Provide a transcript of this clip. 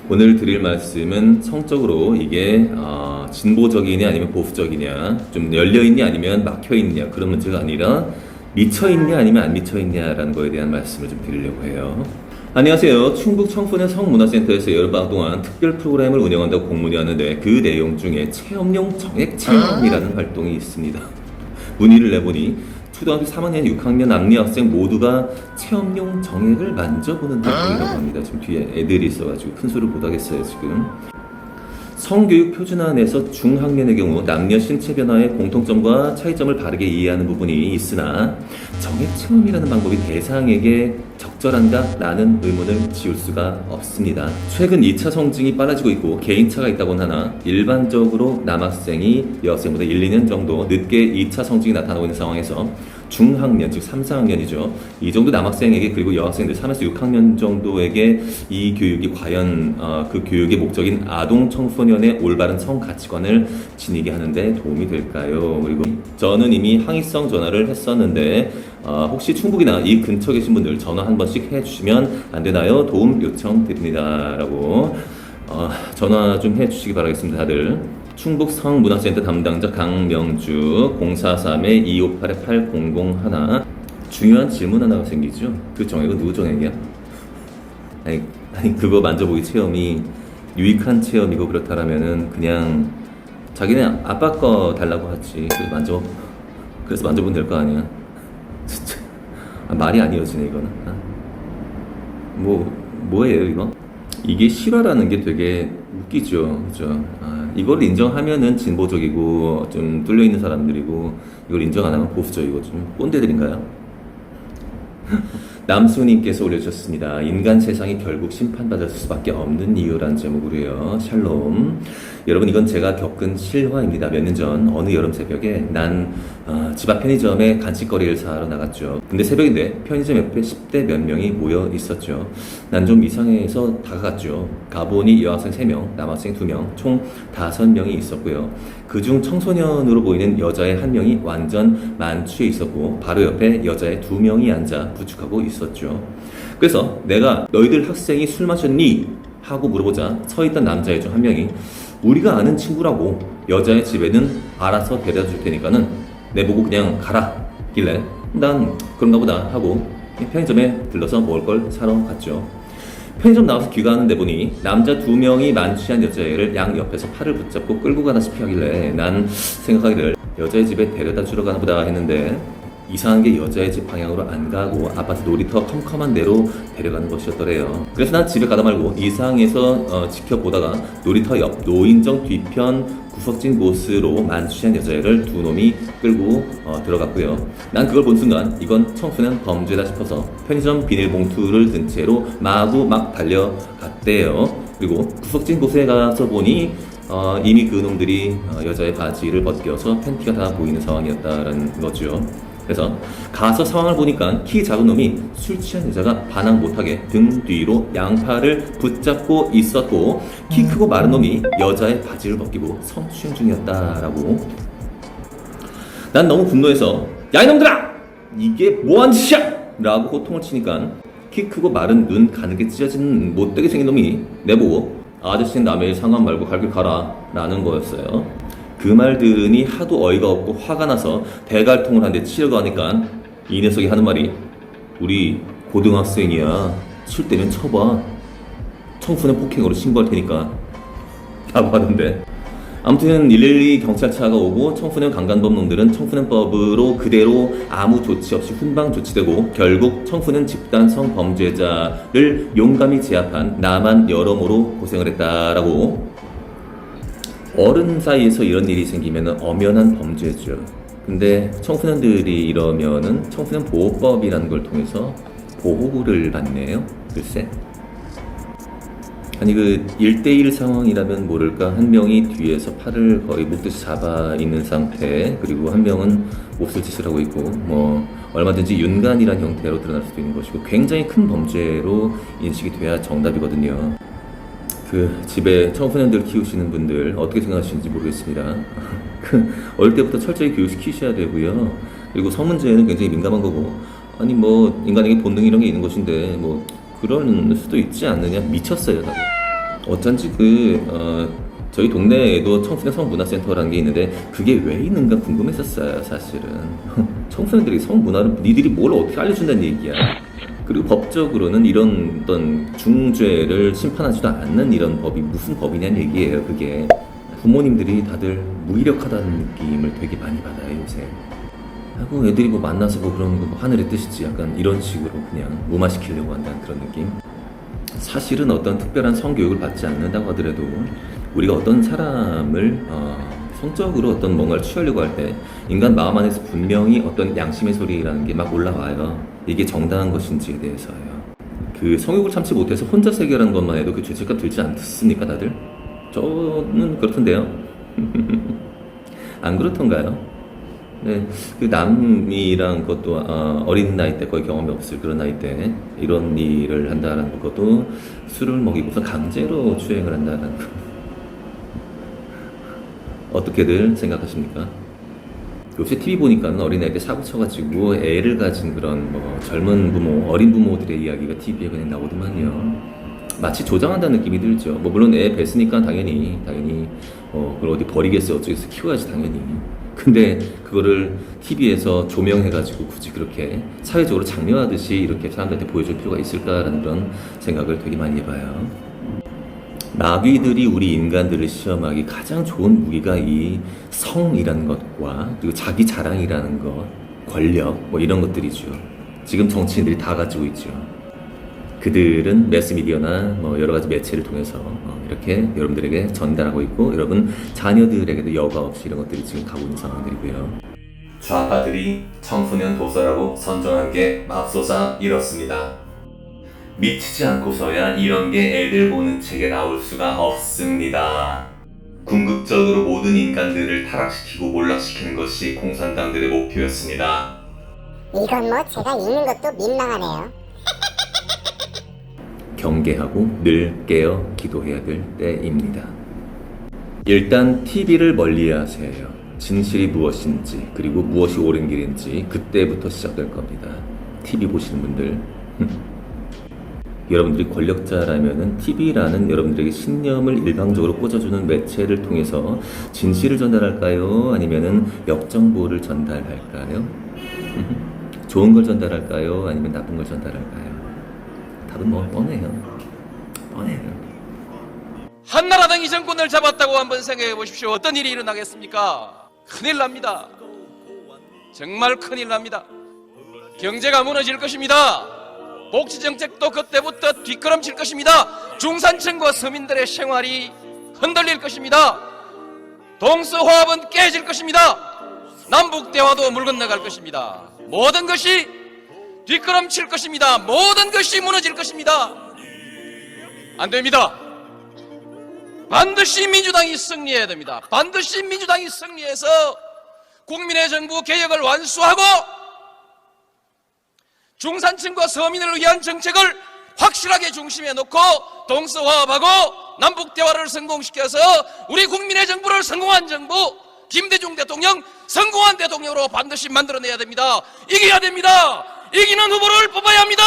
오늘 드릴 말씀은 성적으로 이게 진보적이냐 아니면 보수적이냐, 좀 열려있냐 아니면 막혀있냐 그런 문제가 아니라 미쳐있냐 아니면 안 미쳐있냐라는 거에 대한 말씀을 좀 드리려고 해요. 안녕하세요. 충북 청소년 성문화센터에서 여름방학 동안 특별 프로그램을 운영한다고 공문이 왔는데 그 내용 중에 체험용 정액 체험이라는 활동이 있습니다. 문의를 내보니 초등학교 3학년, 6학년 남녀 학생 모두가 체험용 정액을 만져보는 활동이라고 합니다. 지금 뒤에 애들이 있어가지고 큰 소리를 못하겠어요 지금. 성교육 표준안에서 중학년의 경우 남녀 신체 변화의 공통점과 차이점을 바르게 이해하는 부분이 있으나 정액 체험이라는 방법이 대상에게 적절한가? 라는 의문을 지울 수가 없습니다. 최근 2차 성징이 빨라지고 있고 개인차가 있다고는 하나 일반적으로 남학생이 여학생보다 1, 2년 정도 늦게 2차 성징이 나타나고 있는 상황에서 중학년, 즉 3, 4학년이죠. 이 정도 남학생에게 그리고 여학생들 3에서 6학년 정도에게 이 교육이 과연 그 교육의 목적인 아동 청소년의 올바른 성 가치관을 지니게 하는데 도움이 될까요? 그리고 저는 이미 항의성 전화를 했었는데 혹시 충북이나 이 근처 계신 분들 전화 한 번씩 해주시면 안 되나요? 도움 요청드립니다. 라고 전화 좀 해주시기 바라겠습니다. 다들. 충북 성문화센터 담당자 강명주 043-258-8001. 중요한 질문 하나가 생기죠. 그 정액은 누구 정액이야? 아니 그거 만져보기 체험이 유익한 체험이고 그렇다라면은 그냥 자기네 아빠 거 달라고 하지. 그래서 만져보면 될 거 아니야. 진짜 말이 안 이어지네 이거는. 뭐예요 이거? 이게 실화라는 게 되게 웃기죠, 그죠? 이걸 인정하면은 진보적이고 좀 뚫려 있는 사람들이고 이걸 인정 안 하면 보수적이고 좀 꼰대들인가요? 남수님께서 올려주셨습니다. 인간 세상이 결국 심판받을 수밖에 없는 이유란 제목으로요. 샬롬. 여러분 이건 제가 겪은 실화입니다. 몇 년 전 어느 여름 새벽에 난 집 앞 편의점에 간식거리를 사러 나갔죠. 근데 새벽인데 편의점 옆에 10대 몇 명이 모여 있었죠. 난 좀 이상해서 다가갔죠. 가보니 여학생 3명, 남학생 2명, 총 5명이 있었고요. 그중 청소년으로 보이는 여자애 1명이 완전 만취해 있었고 바로 옆에 여자애 2명이 앉아 부축하고 있었죠. 그래서 내가 너희들 학생이 술 마셨니? 하고 물어보자 서있던 남자애 중 1명이 우리가 아는 친구라고 여자의 집에는 알아서 데려다 줄 테니까는 내보고 그냥 가라 길래 난 그런가 보다 하고 편의점에 들러서 먹을 걸 사러 갔죠. 편의점 나와서 귀가하는데 보니 남자 2명이 만취한 여자애를 양 옆에서 팔을 붙잡고 끌고 가다시피 하길래 난 생각하기를 여자의 집에 데려다 주러 가나 보다 했는데 이상한 게 여자의 집 방향으로 안 가고 아파트 놀이터 컴컴한 데로 데려가는 것이었더래요. 그래서 난 집에 가다 말고 이상해서 지켜보다가 놀이터 옆 노인정 뒤편 구석진 곳으로 만취한 여자애를 2놈이 끌고 들어갔고요. 난 그걸 본 순간 이건 청소년 범죄다 싶어서 편의점 비닐봉투를 든 채로 마구 막 달려갔대요. 그리고 구석진 곳에 가서 보니 이미 그 놈들이 여자의 바지를 벗겨서 팬티가 다 보이는 상황이었다는 거죠. 그래서 가서 상황을 보니까 키 작은 놈이 술 취한 여자가 반항 못하게 등 뒤로 양팔을 붙잡고 있었고 키 크고 마른 놈이 여자의 바지를 벗기고 성추행 중이었다라고. 난 너무 분노해서 야 이놈들아! 이게 뭐한 짓이야! 라고 호통을 치니까 키 크고 마른 눈 가늘게 찢어진 못되게 생긴 놈이 내보고 아저씨는 남의 상관 말고 갈 길 가라 라는 거였어요. 그 말 들으니 하도 어이가 없고 화가 나서 대갈통을 한 대 치려고 하니까 이 녀석이 하는 말이 우리 고등학생이야. 술 때면 쳐봐. 청소년 폭행으로 신고할 테니까 라고 하던데 아무튼 112 경찰차가 오고 청소년 강간범 놈들은 청소년법으로 그대로 아무 조치 없이 훈방 조치되고 결국 청소년 집단 성범죄자를 용감히 제압한 나만 여러모로 고생을 했다라고. 어른 사이에서 이런 일이 생기면 엄연한 범죄죠. 근데 청소년들이 이러면은 청소년 보호법이라는 걸 통해서 보호를 받네요. 글쎄. 아니 그 1대1 상황이라면 모를까 한 명이 뒤에서 팔을 거의 묶듯이 잡아 있는 상태 그리고 한 명은 몹쓸 짓을 하고 있고 뭐 얼마든지 윤간이란 형태로 드러날 수도 있는 것이고 굉장히 큰 범죄로 인식이 돼야 정답이거든요. 그 집에 청소년들 키우시는 분들 어떻게 생각하시는지 모르겠습니다. 어릴 때부터 철저히 교육시키셔야 되고요. 그리고 성 문제에는 굉장히 민감한 거고 아니 뭐 인간에게 본능 이런 게 있는 것인데 뭐 그럴 수도 있지 않느냐. 미쳤어요 다들. 어쩐지 저희 동네에도 청소년 성문화센터라는 게 있는데 그게 왜 있는가 궁금했었어요, 사실은. 청소년들이 성문화를 니들이 뭘 어떻게 알려준다는 얘기야. 그리고 법적으로는 이런 어떤 중죄를 심판하지도 않는 이런 법이 무슨 법이냐는 얘기예요, 그게. 부모님들이 다들 무기력하다는 느낌을 되게 많이 받아요, 요새. 하고 애들이 뭐 만나서 뭐 그런 거 뭐 하늘의 뜻이지 약간 이런 식으로 그냥 무마시키려고 한다는 그런 느낌. 사실은 어떤 특별한 성교육을 받지 않는다고 하더라도 우리가 어떤 사람을 성적으로 어떤 뭔가를 취하려고 할 때 인간 마음 안에서 분명히 어떤 양심의 소리라는 게 막 올라와요. 이게 정당한 것인지에 대해서요. 그 성욕을 참지 못해서 혼자서 해결하는 것만 해도 그 죄책감 들지 않습니까, 다들? 저는 그렇던데요. 안 그렇던가요? 네, 그 남이랑 그것도 어린 나이 때 거의 경험이 없을 그런 나이 때 이런 일을 한다는 것도 술을 먹이고서 강제로 추행을 한다는 거. 어떻게들 생각하십니까? 요새 TV 보니까는 어린아이 때 사고 쳐가지고 애를 가진 그런 뭐 젊은 부모, 어린 부모들의 이야기가 TV에 그냥 나오더만요. 마치 조장한다는 느낌이 들죠. 뭐 물론 애 뱃으니까 당연히 그걸 어디 버리겠어 어쩌겠어 키워야지 당연히. 근데 그거를 TV에서 조명해가지고 굳이 그렇게 사회적으로 장려하듯이 이렇게 사람들한테 보여줄 필요가 있을까라는 그런 생각을 되게 많이 해봐요. 마귀들이 우리 인간들을 시험하기 가장 좋은 무기가 이 성이라는 것과 그리고 자기 자랑이라는 것, 권력 뭐 이런 것들이죠. 지금 정치인들이 다 가지고 있죠. 그들은 매스미디어나 뭐 여러 가지 매체를 통해서 이렇게 여러분들에게 전달하고 있고 여러분 자녀들에게도 여과 없이 이런 것들이 지금 가고 있는 상황들이고요. 좌파들이 청소년 도서라고 선정한 게 맙소사 이렇습니다. 미치지 않고서야 이런 게 애들 보는 책에 나올 수가 없습니다. 궁극적으로 모든 인간들을 타락시키고 몰락시키는 것이 공산당들의 목표였습니다. 이건 뭐 제가 읽는 것도 민망하네요. 경계하고 늘 깨어 기도해야 될 때입니다. 일단 TV를 멀리하세요. 진실이 무엇인지 그리고 무엇이 옳은 길인지 그때부터 시작될 겁니다. TV 보시는 분들 여러분들이 권력자라면은 TV라는 여러분들에게 신념을 일방적으로 꽂아주는 매체를 통해서 진실을 전달할까요? 아니면은 역정보를 전달할까요? 좋은 걸 전달할까요? 아니면 나쁜 걸 전달할까요? 답은 뭐 뻔해요. 한나라당이 정권을 잡았다고 한번 생각해 보십시오. 어떤 일이 일어나겠습니까? 큰일 납니다. 정말 큰일 납니다. 경제가 무너질 것입니다. 복지정책도 그때부터 뒷걸음칠 것입니다. 중산층과 서민들의 생활이 흔들릴 것입니다. 동서화합은 깨질 것입니다. 남북대화도 물 건너갈 것입니다. 모든 것이 뒷걸음칠 것입니다. 모든 것이 무너질 것입니다. 안 됩니다. 반드시 민주당이 승리해야 됩니다. 반드시 민주당이 승리해서 국민의 정부 개혁을 완수하고 중산층과 서민을 위한 정책을 확실하게 중심에 놓고 동서화합하고 남북대화를 성공시켜서 우리 국민의 정부를 성공한 정부, 김대중 대통령 성공한 대통령으로 반드시 만들어내야 됩니다. 이겨야 됩니다. 이기는 후보를 뽑아야 합니다.